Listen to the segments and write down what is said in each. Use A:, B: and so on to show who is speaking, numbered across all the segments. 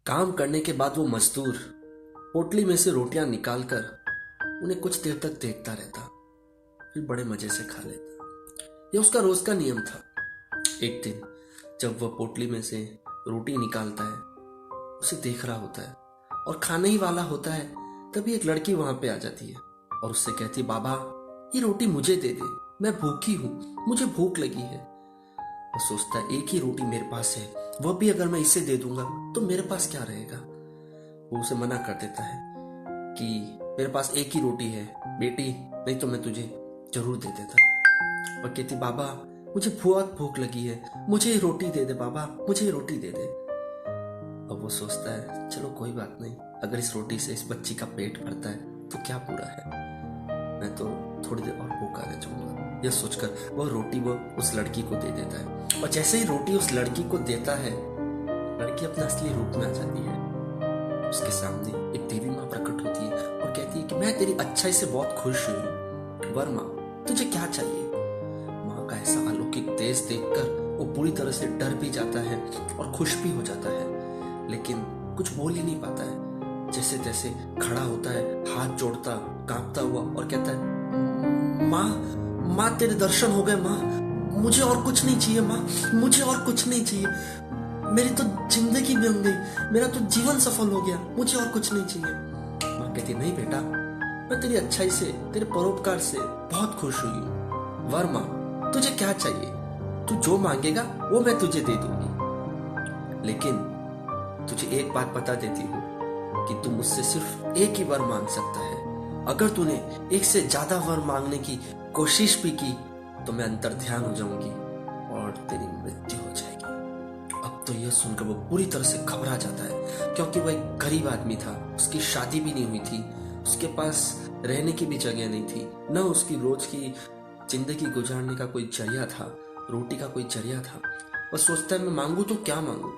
A: काम करने के बाद वो मजदूर पोटली में से रोटियां निकालकर उन्हें कुछ देर तक देखता रहता, फिर बड़े मजे से खा लेता। यह उसका रोज का नियम था। एक दिन जब वह पोटली में से रोटी निकालता है, उसे देख रहा होता है और खाने ही वाला होता है, तभी एक लड़की वहां पे आ जाती है और उससे कहती, बाबा ये रोटी मुझे दे दे, मैं भूखी हूं, मुझे भूख लगी है। वो सोचता है एक ही रोटी मेरे पास है, वह भी अगर मैं इसे दे दूंगा तो मेरे पास क्या रहेगा। वो उसे मना कर देता है कि मेरे पास एक ही रोटी है बेटी, नहीं तो मैं तुझे जरूर दे देता। और कहती, बाबा मुझे बहुत भूख लगी है, मुझे ये रोटी दे दे बाबा, मुझे ये रोटी दे दे। अब वो सोचता है चलो कोई बात नहीं, अगर इस रोटी से इस बच्ची का पेट भरता है तो क्या बुरा है, मैं तो थोड़ी देर और भूखा रह जाऊंगा। यह सोचकर वह रोटी वो उस लड़की को दे देता है और जैसे ही रोटी उस लड़की को देता है, लड़की अपने असली रूप में आ जाती है। उसके सामने एक देवी माँ प्रकट होती है और कहती है कि मैं तेरी अच्छाई से बहुत खुश हुई हूँ, वर माँ तुझे क्या चाहिए। माँ का ऐसा अलौकिक तेज देखकर वो पूरी तरह से डर भी जाता है और खुश भी हो जाता है, लेकिन कुछ बोल ही नहीं पाता है। जैसे तैसे खड़ा होता है, हाथ जोड़ता कांपता हुआ और कहता है, माँ माँ तेरे दर्शन हो गए माँ, मुझे और कुछ नहीं चाहिए माँ, मुझे और कुछ नहीं चाहिए, मेरी तो जिंदगी बन गई, मेरा तो जीवन सफल हो गया, मुझे और कुछ नहीं चाहिए। माँ कहती, नहीं बेटा, मैं तेरी अच्छाई से, तेरे परोपकार से बहुत खुश हुई हूँ। वर माँ तुझे क्या चाहिए, तू जो मांगेगा वो मैं तुझे दे दूंगी, लेकिन तुझे एक बात बता देती हूँ कि तू मुझसे सिर्फ एक ही वर मांग सकता है। अगर तूने एक से ज्यादा वर मांगने की कोशिश भी की तो मैं अंतर ध्यान हो जाऊंगी और तेरी मृत्यु हो जाएगी। अब तो यह सुनकर वो पूरी तरह से घबरा जाता है, क्योंकि वह एक गरीब आदमी था, उसकी शादी भी नहीं हुई थी, उसके पास रहने की भी जगह नहीं थी, न उसकी रोज की जिंदगी गुजारने का कोई जरिया था, रोटी का कोई जरिया था। वह सोचता है मैं मांगू तो क्या मांगू।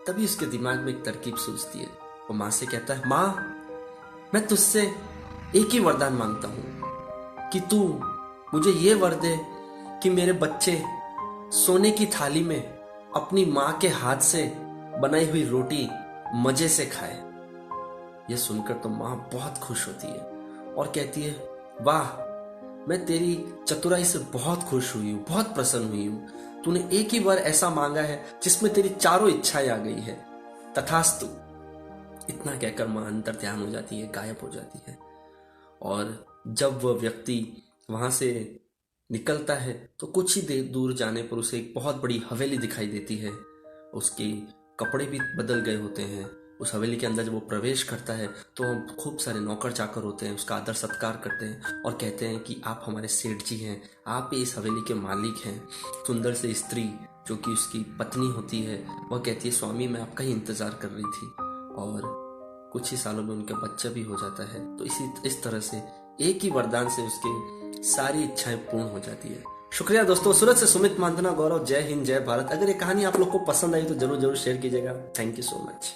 A: तभी उसके दिमाग में एक तरकीब सूझती है। वो माँ से कहता है, माँ मैं तुझसे एक ही वरदान मांगता हूं कि तू मुझे ये वर दे कि मेरे बच्चे सोने की थाली में अपनी माँ के हाथ से बनाई हुई रोटी मजे से खाए। यह सुनकर तो माँ बहुत खुश होती है और कहती है, वाह मैं तेरी चतुराई से बहुत खुश हुई हूँ, बहुत प्रसन्न हुई हूँ, तूने एक ही वर ऐसा मांगा है जिसमें तेरी चारों इच्छाएं आ गई है, तथास्तु। इतना कहकर माँ अंतर ध्यान हो जाती है, गायब हो जाती है। और जब वह व्यक्ति वहां से निकलता है तो कुछ ही देर दूर जाने पर उसे एक बहुत बड़ी हवेली दिखाई देती है। उसके कपड़े भी बदल गए होते हैं। उस हवेली के अंदर जब वो प्रवेश करता है तो खूब सारे नौकर चाकर होते हैं, उसका आदर सत्कार करते हैं और कहते हैं कि आप हमारे सेठ जी हैं, आप ही इस हवेली के मालिक हैं। सुंदर से स्त्री जो कि उसकी पत्नी होती है, वह कहती है, स्वामी मैं आपका ही इंतजार कर रही थी। और कुछ ही सालों में उनका बच्चा भी हो जाता है। तो इस तरह से एक ही वरदान से उसकी सारी इच्छाएं पूर्ण हो जाती है। शुक्रिया दोस्तों। सूरत से सुमित मानधना गौरव। जय हिंद, जय भारत। अगर ये कहानी आप लोग को पसंद आई तो जरूर जरूर शेयर कीजिएगा। Thank you so much.